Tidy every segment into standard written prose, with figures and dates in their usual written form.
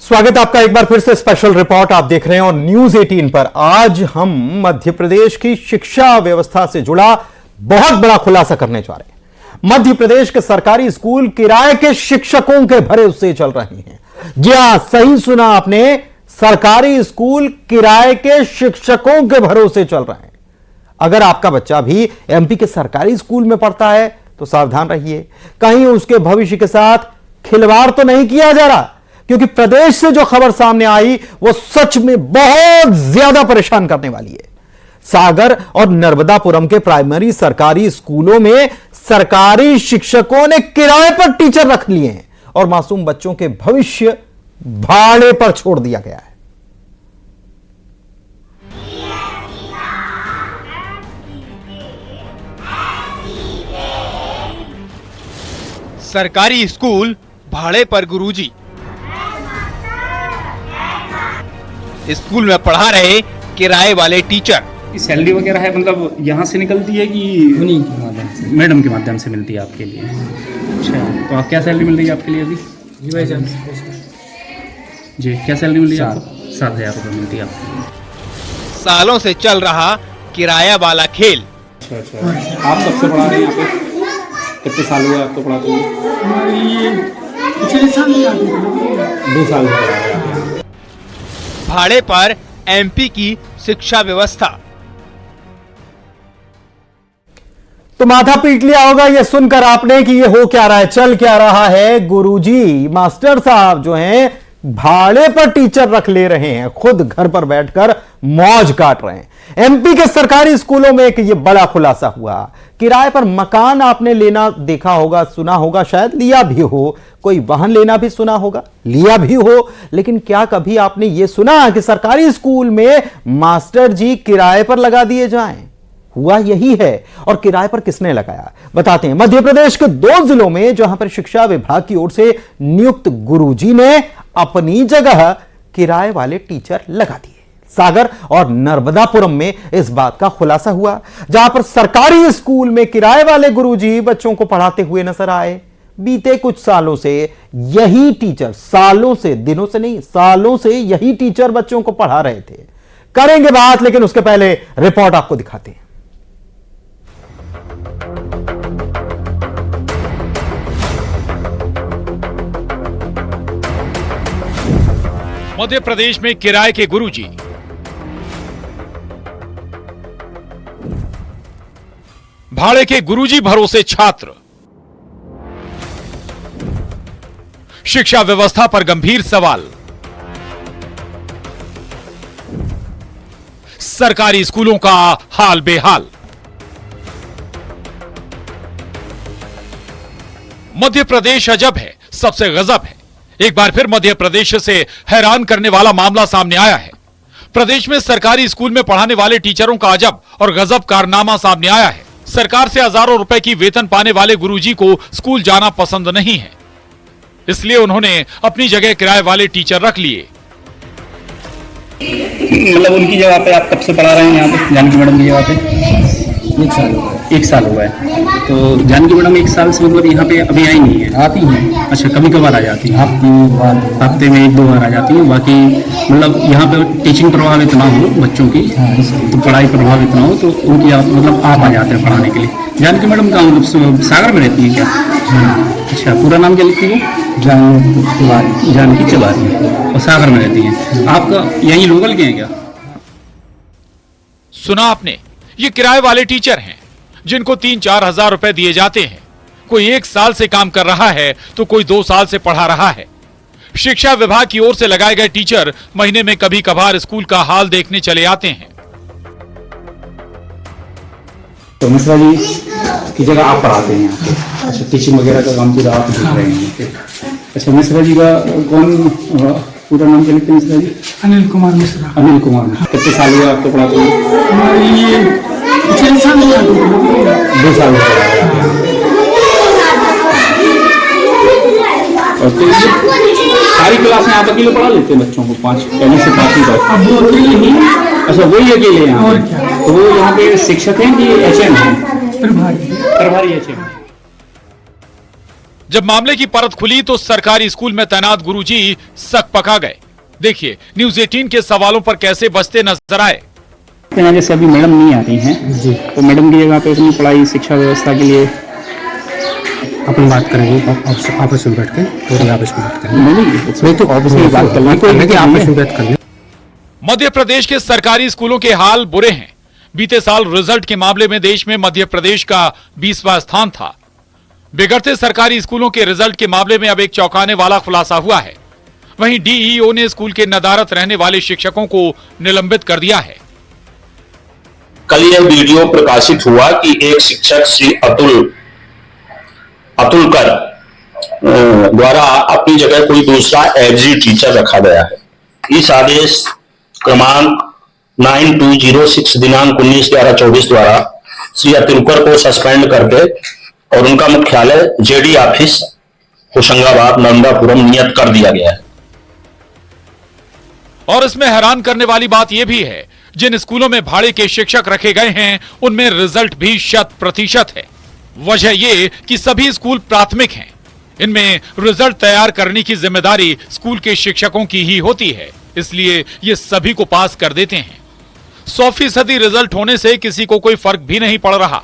स्वागत आपका एक बार फिर से स्पेशल रिपोर्ट आप देख रहे हैं और न्यूज 18 पर आज हम मध्य प्रदेश की शिक्षा व्यवस्था से जुड़ा बहुत बड़ा खुलासा करने जा रहे हैं। मध्य प्रदेश के सरकारी स्कूल किराए के शिक्षकों के भरोसे चल रहे हैं। जी हां, सही सुना आपने, सरकारी स्कूल किराए के शिक्षकों के भरोसे चल रहे हैं। अगर आपका बच्चा भी एमपी के सरकारी स्कूल में पढ़ता है तो सावधान रहिए, कहीं उसके भविष्य के साथ खिलवाड़ तो नहीं किया जा रहा, क्योंकि प्रदेश से जो खबर सामने आई वो सच में बहुत ज्यादा परेशान करने वाली है। सागर और नर्मदापुरम के प्राइमरी सरकारी स्कूलों में सरकारी शिक्षकों ने किराए पर टीचर रख लिए हैं और मासूम बच्चों के भविष्य भाड़े पर छोड़ दिया गया है। सरकारी स्कूल भाड़े पर गुरुजी। स्कूल में पढ़ा रहे किराए वाले टीचर। सैलरी वगैरह है, मतलब यहाँ से निकलती है कि उन्हीं के माध्यम से, मैडम के माध्यम से मिलती है आपके लिए? अच्छा, तो आप क्या सैलरी मिल रही है आपके लिए अभी? जी, क्या सैलरी मिल रही है आपको? 7,000 रुपये मिलती है आपको। सालों से चल रहा किराया वाला खेल। अच्छा अच्छा, आप कब से पढ़ा रहे हैं यहाँ पे? कितने साल हुए आपको पढ़ाते हुए? 2 साल से पढ़ा रहे हैं। भाड़े पर एमपी की शिक्षा व्यवस्था। तो माथा पीट लिया होगा ये सुनकर आपने कि ये हो क्या रहा है, चल क्या रहा है। गुरुजी मास्टर साहब जो हैं भाड़े पर टीचर रख ले रहे हैं, खुद घर पर बैठकर मौज काट रहे हैं। एमपी के सरकारी स्कूलों में एक ये बड़ा खुलासा हुआ। किराए पर मकान आपने लेना देखा होगा, सुना होगा, शायद लिया भी हो, कोई वाहन लेना भी सुना होगा, लिया भी हो, लेकिन क्या कभी आपने ये सुना कि सरकारी स्कूल में मास्टर जी किराए पर लगा दिए जाएं? हुआ यही है। और किराए पर किसने लगाया बताते हैं। मध्य प्रदेश के 2 जिलों में जहां पर शिक्षा विभाग की ओर से नियुक्त गुरुजी ने अपनी जगह किराए वाले टीचर लगा दिए। सागर और नर्मदापुरम में इस बात का खुलासा हुआ, जहां पर सरकारी स्कूल में किराए वाले गुरुजी बच्चों को पढ़ाते हुए नजर आए। बीते कुछ सालों से यही टीचर, सालों से, दिनों से नहीं, सालों से यही टीचर बच्चों को पढ़ा रहे थे। करेंगे बात, लेकिन उसके पहले रिपोर्ट आपको दिखाते हैं। मध्य प्रदेश में किराए के गुरुजी। भाड़े के गुरुजी भरोसे छात्र। शिक्षा व्यवस्था पर गंभीर सवाल। सरकारी स्कूलों का हाल बेहाल। मध्य प्रदेश अजब है, सबसे गजब है। एक बार फिर मध्य प्रदेश से हैरान करने वाला मामला सामने आया है। प्रदेश में सरकारी स्कूल में पढ़ाने वाले टीचरों का अजब और गजब कारनामा सामने आया है। सरकार से हजारों रुपए की वेतन पाने वाले गुरुजी को स्कूल जाना पसंद नहीं है, इसलिए उन्होंने अपनी जगह किराए वाले टीचर रख लिए। मतलब उनकी जगह पे आप कब से पढ़ा रहे हैं यहाँ पे, जानकी मैडम की जगह पे? 1 साल हुआ है। तो जानकी मैडम 1 साल से मतलब यहाँ पे अभी आई नहीं है? आती हैं। अच्छा, कभी कभार आ जाती है? हफ्ते में 1-2 बार आ जाती है। बाकी मतलब यहाँ पे टीचिंग प्रभावित ना हो बच्चों की, तो पढ़ाई प्रभावित ना हो, तो उनकी आप मतलब आप आ जाते हैं पढ़ाने के लिए। जानकी मैडम का मतलब सागर में रहती है क्या? अच्छा, पूरा नाम क्या लिखती है? जानकी तिवारी। और सागर में रहती है। आपका यही लोकल के हैं क्या? सुना आपने, ये किराए वाले टीचर हैं जिनको 3-4 हजार रुपए दिए जाते हैं। कोई 1 साल से काम कर रहा है तो कोई 2 साल से पढ़ा रहा है। शिक्षा विभाग की ओर से लगाए गए टीचर महीने में कभी कभार स्कूल का हाल देखने चले आते हैं। तो मिश्रा जी की जगह आप पढ़ाते हैं यहाँ पे? अच्छा, टीचिंग वगैरह का काम पूरा आप देख रहे हैं? अच्छा, मिश्रा जी का कौन पूरा नाम क्या लिखते हैं मिश्रा जी? अनिल कुमार मिश्रा। अनिल कुमार मिश्रा। कितने साल हुए आपको पढ़ाते हुए? 2 साल हुआ। 2 साल हुआ। और तो सारी क्लास में आप अकेले पढ़ा लेते हैं बच्चों को? 5 पहले से 5वीं तक? अब वो अकेले ही। अच्छा, वही अकेले हैं? और क्या? तो वो यहाँ पे शिक्षक हैं कि HM हैं? प्रभारी प्रभारी HM। जब मामले की परत खुली तो सरकारी स्कूल में तैनात गुरुजी सक पका गए। देखिए न्यूज 18 के सवालों पर कैसे बचते नजर आए। जैसे अभी मैडम नहीं आ रही हैं जी, तो मैडम की जगह पे अपनी पढ़ाई शिक्षा व्यवस्था के लिए अपन बात करेंगे आपस में बैठ के, तो आपस में बात करेंगे। नहीं तो ऑब्वियसली बात करनी कि आपस में बात करनी। मध्य प्रदेश के सरकारी स्कूलों के हाल बुरे हैं। बीते साल रिजल्ट के मामले में देश में मध्य प्रदेश का 20वां स्थान था। बिगड़ते सरकारी स्कूलों के रिजल्ट के मामले में अब एक चौंकाने वाला खुलासा हुआ है। वहीं डीईओ ने स्कूल के नदारत रहने वाले शिक्षकों को निलंबित कर दिया है। कल यह वीडियो प्रकाशित हुआ कि एक शिक्षक श्री अतुल कर द्वारा अपनी जगह कोई दूसरा एग्जी टीचर रखा गया है। इस आदेश क्रमांक 9206 दिनांक 19/11/24 द्वारा श्री अतुलकर को सस्पेंड करके और उनका मुख्यालय जेडी ऑफिस होशंगाबाद नंदापुरम नियत कर दिया गया है। और इसमें हैरान करने वाली बात यह भी है, जिन स्कूलों में भाड़े के शिक्षक रखे गए हैं उनमें रिजल्ट भी 100% है। वजह यह कि सभी स्कूल प्राथमिक हैं। इनमें रिजल्ट तैयार करने की जिम्मेदारी स्कूल के शिक्षकों की ही होती है, इसलिए ये सभी को पास कर देते हैं। 100% रिजल्ट होने से किसी को कोई फर्क भी नहीं पड़ रहा।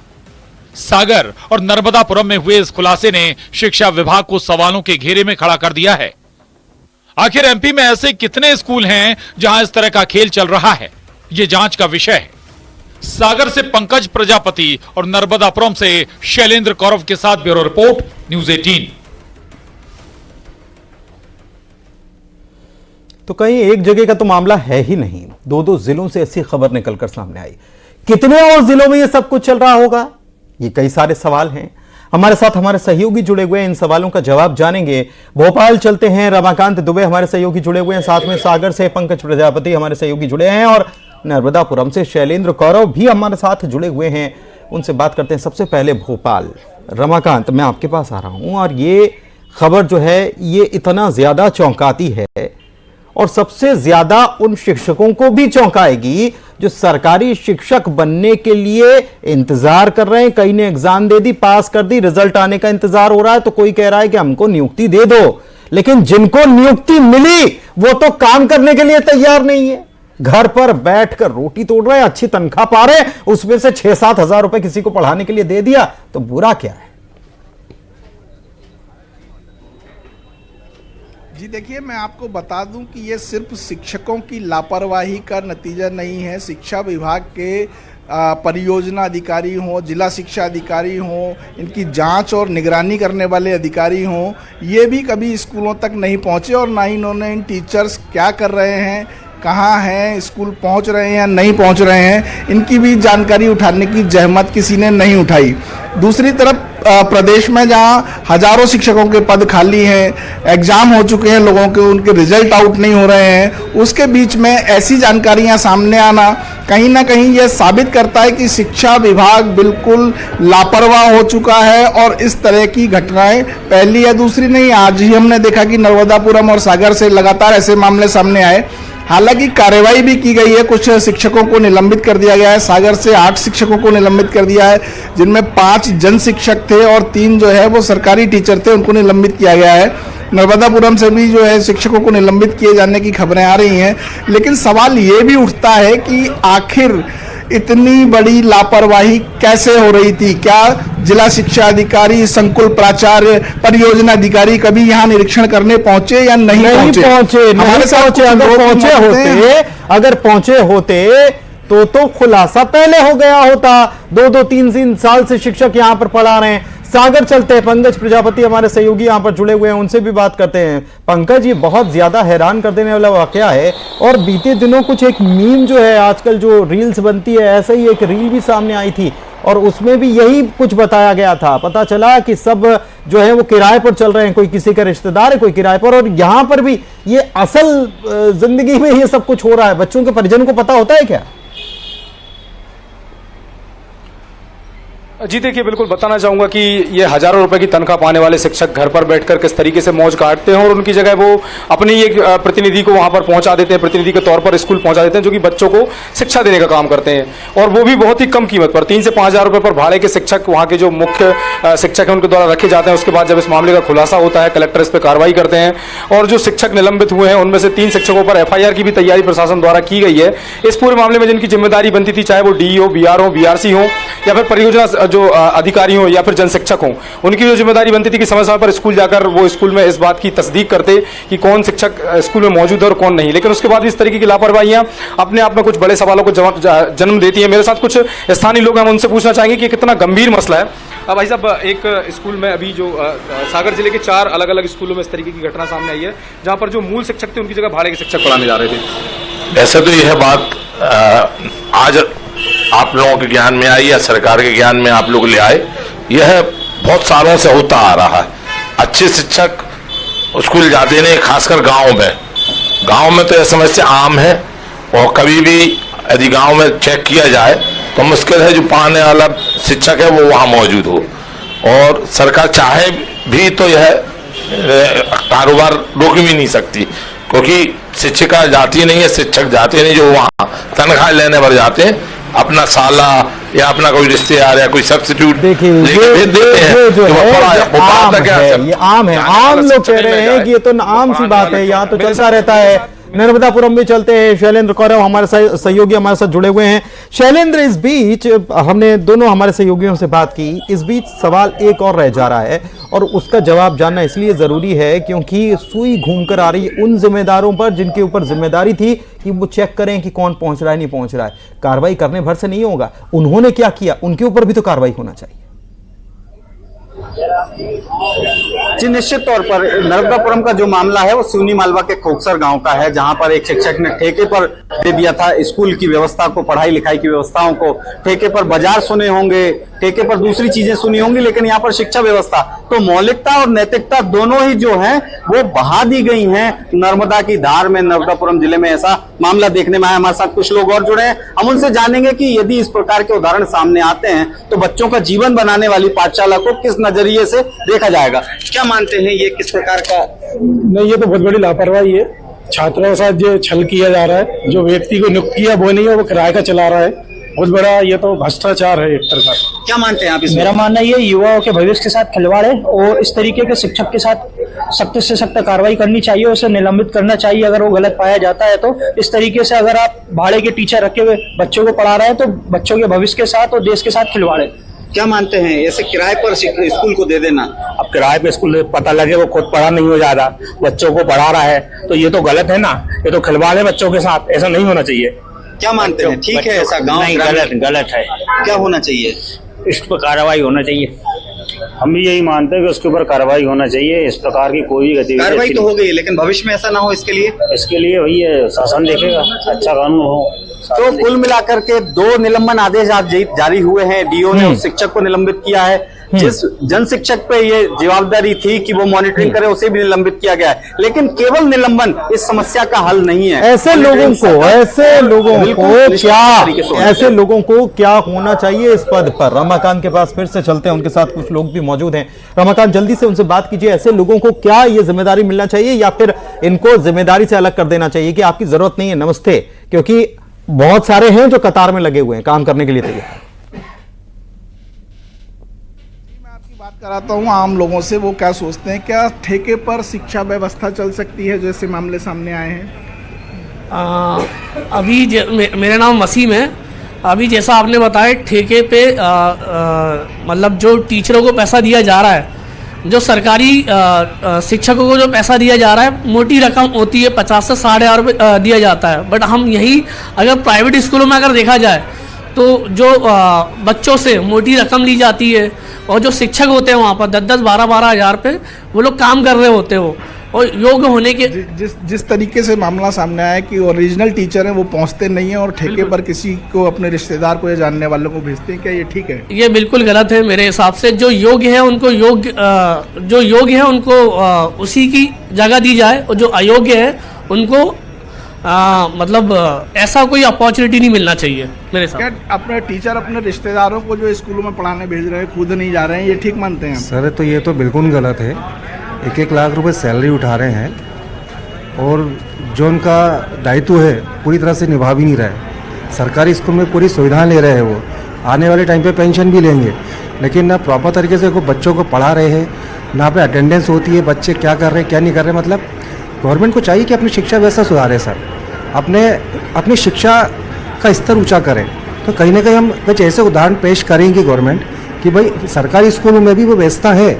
सागर और नर्मदापुरम में हुए इस खुलासे ने शिक्षा विभाग को सवालों के घेरे में खड़ा कर दिया है। आखिर एमपी में ऐसे कितने स्कूल हैं जहां इस तरह का खेल चल रहा है, यह जांच का विषय है। सागर से पंकज प्रजापति और नर्मदापुरम से शैलेंद्र कौरव के साथ ब्यूरो रिपोर्ट, न्यूज 18। तो कहीं एक जगह का तो मामला है ही नहीं, दो जिलों से ऐसी खबर निकलकर सामने आई। कितने और जिलों में यह सब कुछ चल रहा होगा, ये कई सारे सवाल हैं। हमारे साथ हमारे सहयोगी जुड़े हुए हैं, इन सवालों का जवाब जानेंगे। भोपाल चलते हैं, रमाकांत दुबे हमारे सहयोगी जुड़े हुए हैं, साथ में सागर से पंकज प्रजापति हमारे सहयोगी जुड़े हैं और नर्मदापुरम से शैलेंद्र कौरव भी हमारे साथ जुड़े हुए हैं। उनसे बात करते हैं। सबसे पहले भोपाल, रमाकांत मैं आपके पास आ रहा हूं और ये खबर जो है ये इतना ज्यादा चौंकाती है और सबसे ज्यादा उन शिक्षकों को भी चौंकाएगी जो सरकारी शिक्षक बनने के लिए इंतजार कर रहे हैं। कई ने एग्जाम दे दी, पास कर दी, रिजल्ट आने का इंतजार हो रहा है, तो कोई कह रहा है कि हमको नियुक्ति दे दो। लेकिन जिनको नियुक्ति मिली वो तो काम करने के लिए तैयार नहीं है, घर पर बैठकर रोटी तोड़ रहे हैं, अच्छी तनख्वाह पा रहे हैं, उसमें से 6-7 हजार रुपए किसी को पढ़ाने के लिए दे दिया, तो बुरा क्या है? जी देखिए, मैं आपको बता दूं कि ये सिर्फ शिक्षकों की लापरवाही का नतीजा नहीं है। शिक्षा विभाग के परियोजना अधिकारी हों, जिला शिक्षा अधिकारी हों, इनकी जांच और निगरानी करने वाले अधिकारी हों, ये भी कभी स्कूलों तक नहीं पहुंचे और ना ही इन्होंने इन टीचर्स क्या कर रहे हैं, कहाँ हैं, स्कूल पहुंच रहे हैं या नहीं पहुंच रहे हैं, इनकी भी जानकारी उठाने की जहमत किसी ने नहीं उठाई। दूसरी तरफ प्रदेश में जहां हजारों शिक्षकों के पद खाली हैं, एग्जाम हो चुके हैं लोगों के, उनके रिजल्ट आउट नहीं हो रहे हैं, उसके बीच में ऐसी जानकारियां सामने आना कहीं ना कहीं यह साबित करता है कि शिक्षा विभाग बिल्कुल लापरवाह हो चुका है। और इस तरह की घटनाएं पहली या दूसरी नहीं, आज ही हमने देखा कि नर्मदापुरम और सागर से लगातार ऐसे मामले सामने आए। हालांकि कार्रवाई भी की गई है, कुछ शिक्षकों को निलंबित कर दिया गया है। सागर से 8 शिक्षकों को निलंबित कर दिया है, जिनमें 5 जन शिक्षक थे और 3 जो है वो सरकारी टीचर थे, उनको निलंबित किया गया है। नर्मदापुरम से भी जो है शिक्षकों को निलंबित किए जाने की खबरें आ रही हैं। लेकिन सवाल ये भी उठता है कि आखिर इतनी बड़ी लापरवाही कैसे हो रही थी? क्या जिला शिक्षा अधिकारी, संकुल प्राचार्य, परियोजना अधिकारी कभी यहाँ निरीक्षण करने पहुंचे या नहीं पहुंचे? अगर पहुंचे होते तो खुलासा पहले हो गया होता। 2-3 साल से शिक्षक यहां पर पढ़ा रहे हैं। सागर चलते हैं, पंकज प्रजापति हमारे सहयोगी यहां पर जुड़े हुए हैं, उनसे भी बात करते हैं। पंकज, ये बहुत ज्यादा हैरान कर देने वाला वाकया है और बीते दिनों कुछ एक मीम जो है आजकल जो रील्स बनती है, ऐसा ही एक रील भी सामने आई थी और उसमें भी यही कुछ बताया गया था। पता चला कि सब जो है वो किराए पर चल रहे हैं, कोई किसी का रिश्तेदार है, कोई किराए पर, और यहां पर भी ये असल जिंदगी में ये सब कुछ हो रहा है। बच्चों के परिजन को पता होता है क्या? जी देखिए, बिल्कुल बताना चाहूँगा कि ये हज़ारों रुपए की तनख्वाह पाने वाले शिक्षक घर पर बैठकर किस तरीके से मौज काटते हैं और उनकी जगह वो अपनी एक प्रतिनिधि को वहाँ पर पहुँचा देते हैं, प्रतिनिधि के तौर पर स्कूल पहुँचा देते हैं, जो कि बच्चों को शिक्षा देने का काम करते हैं, और वो भी बहुत ही कम कीमत पर 3 से 5 हज़ार रुपये पर भाड़े के शिक्षक वहाँ के जो मुख्य शिक्षक हैं उनके द्वारा रखे जाते हैं। उसके बाद जब इस मामले का खुलासा होता है, कलेक्टर इस पर कार्रवाई करते हैं और जो शिक्षक निलंबित हुए हैं उनमें से 3 शिक्षकों पर FIR की भी तैयारी प्रशासन द्वारा की गई है। इस पूरे मामले में जिनकी जिम्मेदारी बनती थी, चाहे वो DEO, BRO, BRC हो या फिर परियोजना जो अधिकारी हो या फिर जन शिक्षक हो, उनकी जो जिम्मेदारी बनती थी कि समय समय पर स्कूल जाकर वो स्कूल में इस बात की तस्दीक करते कि कौन शिक्षक स्कूल में मौजूद है और कौन नहीं। लेकिन उसके बाद भी इस तरीके की लापरवाहियां अपने आप में कुछ बड़े सवालों को जन्म देती है। मेरे साथ कुछ स्थानीय लोग हैं, हम उनसे पूछना चाहेंगे कि कितना गंभीर मसला है। अब भाई साहब, एक स्कूल में अभी जो सागर जिले के 4 अलग अलग स्कूलों में इस तरीके की घटना सामने आई है, जहां पर जो मूल शिक्षक थे उनकी जगह भाड़े के शिक्षक पढ़ाने जा रहे थे। ऐसे तो यह बात आज आप लोगों के ज्ञान में आई या सरकार के ज्ञान में आप लोग ले आए, यह बहुत सालों से होता आ रहा है। अच्छे शिक्षक स्कूल जाते नहीं, खासकर गांव में तो यह समस्या आम है और कभी भी यदि गांव में चेक किया जाए तो मुश्किल है जो पढ़ाने वाला शिक्षक है वो वहां मौजूद हो, और सरकार चाहे भी तो यह कारोबार रोक भी नहीं सकती, क्योंकि शिक्षिका जाती नहीं है, शिक्षक जाते नहीं, जो वहां तनख्वाह लेने पर जाते हैं, अपना साला या अपना कोई रिश्तेदार या कोई सब्स्टिट्यूट देखिए ये आम है। आम लोग कह रहे हैं कि ये तो आम सी बात है, यहाँ तो चलता रहता है। नर्मदापुरम में चलते हैं। शैलेंद्र कौरव हमारे सहयोगी हमारे साथ जुड़े हुए हैं। शैलेंद्र, इस बीच हमने दोनों हमारे सहयोगियों से बात की, इस बीच सवाल एक और रह जा रहा है और उसका जवाब जानना इसलिए जरूरी है क्योंकि सुई घूमकर आ रही है उन जिम्मेदारों पर जिनके ऊपर जिम्मेदारी थी कि वो चेक करें कि कौन पहुंच रहा है नहीं पहुंच रहा है। कार्रवाई करने भर से नहीं होगा, उन्होंने क्या किया उनके ऊपर भी तो कार्रवाई होना चाहिए। जी निश्चित तौर पर नर्मदापुरम का जो मामला है वो सिवनी मालवा के खोखसर गांव का है, जहां पर एक शिक्षक ने ठेके पर दे दिया था स्कूल की व्यवस्था को, पढ़ाई लिखाई की व्यवस्थाओं को। ठेके पर बाजार सुने होंगे, ठेके पर दूसरी चीजें सुनी होंगी, लेकिन यहाँ पर शिक्षा व्यवस्था तो मौलिकता और नैतिकता दोनों ही जो है वो बहा दी गई हैं नर्मदा की धार में। नर्मदापुरम जिले में ऐसा मामला देखने में आया। हमारे साथ कुछ लोग और जुड़े हैं, हम उनसे जानेंगे कि यदि इस प्रकार के उदाहरण सामने आते हैं तो बच्चों का जीवन बनाने वाली पाठशाला को किस नजरिए से देखा जाएगा। क्या मानते हैं, ये किस प्रकार का? नहीं, ये तो बहुत बड़ी लापरवाही है। छात्रों के साथ जो छल किया जा रहा है, जो व्यक्ति को नियुक्त किया वो नहीं है, वो किराए का चला रहा है। बहुत बड़ा ये तो भ्रष्टाचार है एक तरह का। क्या मानते हैं आप इसमें? मेरा मानना ये युवाओं के भविष्य के साथ खिलवाड़ है और इस तरीके के शिक्षक के साथ सख्त से सख्त कार्रवाई करनी चाहिए, उसे निलंबित करना चाहिए अगर वो गलत पाया जाता है तो। इस तरीके से अगर आप भाड़े के टीचर रखे हुए बच्चों को पढ़ा रहे हैं तो बच्चों के भविष्य के साथ और देश के साथ खिलवाड़ है। क्या मानते हैं, ऐसे किराए पर स्कूल को दे देना? अब किराए पे स्कूल पता लगे वो खुद पढ़ा नहीं हो जा रहा, बच्चों को पढ़ा रहा है, तो ये तो गलत है ना, ये तो खिलवाड़ है बच्चों के साथ, ऐसा नहीं होना चाहिए। क्या मानते हैं, ठीक है ऐसा गाँव? नहीं, गलत है। क्या होना चाहिए? इस पर कार्रवाई होना चाहिए। हम भी यही मानते हैं कि उसके ऊपर कार्रवाई होना चाहिए। इस प्रकार की कोई गतिविधि कार्रवाई तो हो गई, लेकिन भविष्य में ऐसा ना हो इसके लिए वही है, शासन देखेगा, अच्छा कानून हो। तो कुल मिलाकर के 2 निलंबन आदेश आज जारी हुए हैं। DO ने उस शिक्षक को निलंबित किया है, जिस जन शिक्षक पे ये जवाबदारी थी कि वो मॉनिटरिंग करे, उसे भी निलंबित किया गया है। लेकिन केवल निलंबन इस समस्या का हल नहीं है। ऐसे लोगों को क्या होना चाहिए इस पद पर? रमाकांत के पास फिर से चलते हैं, उनके साथ कुछ लोग भी मौजूद हैं। रमाकांत, जल्दी से उनसे बात कीजिए। ऐसे लोगों को क्या ये जिम्मेदारी मिलना चाहिए या फिर इनको जिम्मेदारी से अलग कर देना चाहिए कि आपकी जरूरत नहीं है? नमस्ते, क्योंकि बहुत सारे हैं जो कतार में लगे हुए हैं, काम करने के लिए तैयार। मैं आपकी बात कराता हूं आम लोगों से, वो क्या सोचते हैं, क्या ठेके पर शिक्षा व्यवस्था चल सकती है जैसे मामले सामने आए हैं? अभी मेरा नाम वसीम है। अभी जैसा आपने बताया, ठेके पे मतलब जो टीचरों को पैसा दिया जा रहा है, जो सरकारी शिक्षकों को जो पैसा दिया जा रहा है, मोटी रकम होती है, 50 से 60,000 रुपये दिया जाता है। बट हम यही अगर प्राइवेट स्कूलों में अगर देखा जाए तो जो बच्चों से मोटी रकम ली जाती है और जो शिक्षक होते हैं वहाँ पर 10-10, 12-12 हज़ार रुपये वो लोग काम कर रहे होते हो और योग्य होने के जिस तरीके से मामला सामने आया कि ओरिजिनल टीचर हैं वो पहुंचते नहीं हैं और ठेके पर किसी को, अपने रिश्तेदार को या जानने वालों को भेजते हैं, क्या ये ठीक है? ये बिल्कुल गलत है मेरे हिसाब से। जो योग्य है उनको उसी की जगह दी जाए और जो अयोग्य है उनको मतलब ऐसा कोई अपॉर्चुनिटी नहीं मिलना चाहिए मेरे साथ। क्या अपने टीचर अपने रिश्तेदारों को जो स्कूलों में पढ़ाने भेज रहे हैं खुद नहीं जा रहे हैं, ये ठीक मानते हैं? सर तो ये तो बिल्कुल गलत है। 1-1 लाख रुपए सैलरी उठा रहे हैं और जो उनका दायित्व है पूरी तरह से निभा भी नहीं रहे। सरकारी स्कूल में पूरी सुविधाएं ले रहे हैं, वो आने वाले टाइम पे पेंशन भी लेंगे, लेकिन ना प्रॉपर तरीके से को बच्चों को पढ़ा रहे हैं, ना पे अटेंडेंस होती है, बच्चे क्या कर रहे हैं क्या नहीं कर रहे। मतलब गवर्नमेंट को चाहिए कि अपनी शिक्षा व्यवस्था सुधारे सर, अपनी शिक्षा का स्तर ऊंचा करें। तो कहीं ना कहीं हम कुछ ऐसे उदाहरण पेश करेंगे गवर्नमेंट कि भाई सरकारी स्कूलों में भी वो व्यवस्था है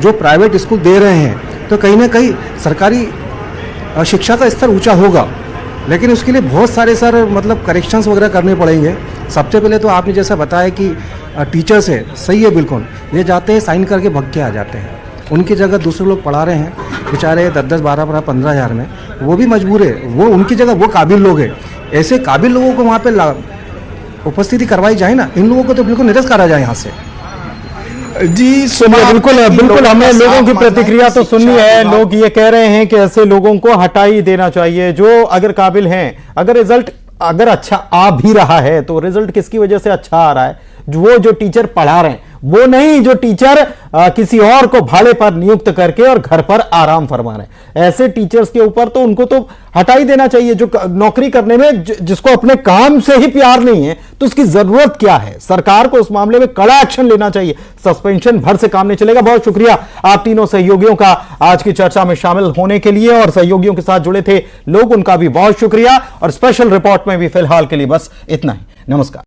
जो प्राइवेट स्कूल दे रहे हैं, तो कहीं ना कहीं सरकारी शिक्षा का स्तर ऊंचा होगा। लेकिन उसके लिए बहुत सारे सर मतलब करेक्शंस वगैरह करने पड़ेंगे। सबसे पहले तो आपने जैसा बताया कि टीचर्स है, सही है बिल्कुल, ये जाते हैं साइन करके भग के आ जाते हैं, उनकी जगह दूसरे लोग पढ़ा रहे हैं बेचारे 10-10, 12-12, 15 हज़ार में, वो भी मजबूर है, वो उनकी जगह वो काबिल लोग हैं। ऐसे काबिल लोगों को वहाँ पे उपस्थिति करवाई जाए ना, इन लोगों को तो बिल्कुल निरस्त करा जाए यहाँ से। जी सुनिए, बिल्कुल हमने लोगों की प्रतिक्रिया तो सुनी है। लोग ये कह रहे हैं कि ऐसे लोगों को हटा ही देना चाहिए जो अगर काबिल हैं। अगर रिजल्ट अगर अच्छा आ भी रहा है तो रिजल्ट किसकी वजह से अच्छा आ रहा है? वो जो टीचर पढ़ा रहे हैं वो नहीं, जो टीचर किसी और को भाड़े पर नियुक्त करके और घर पर आराम फरमा रहे हैं। ऐसे टीचर्स के ऊपर तो उनको तो हटा ही देना चाहिए। जो नौकरी करने में जिसको अपने काम से ही प्यार नहीं है तो उसकी जरूरत क्या है? सरकार को उस मामले में कड़ा एक्शन लेना चाहिए, सस्पेंशन भर से काम नहीं चलेगा। बहुत शुक्रिया आप तीनों सहयोगियों का आज की चर्चा में शामिल होने के लिए, और सहयोगियों के साथ जुड़े थे लोग, उनका भी बहुत शुक्रिया। और स्पेशल रिपोर्ट में भी फिलहाल के लिए बस इतना ही। नमस्कार।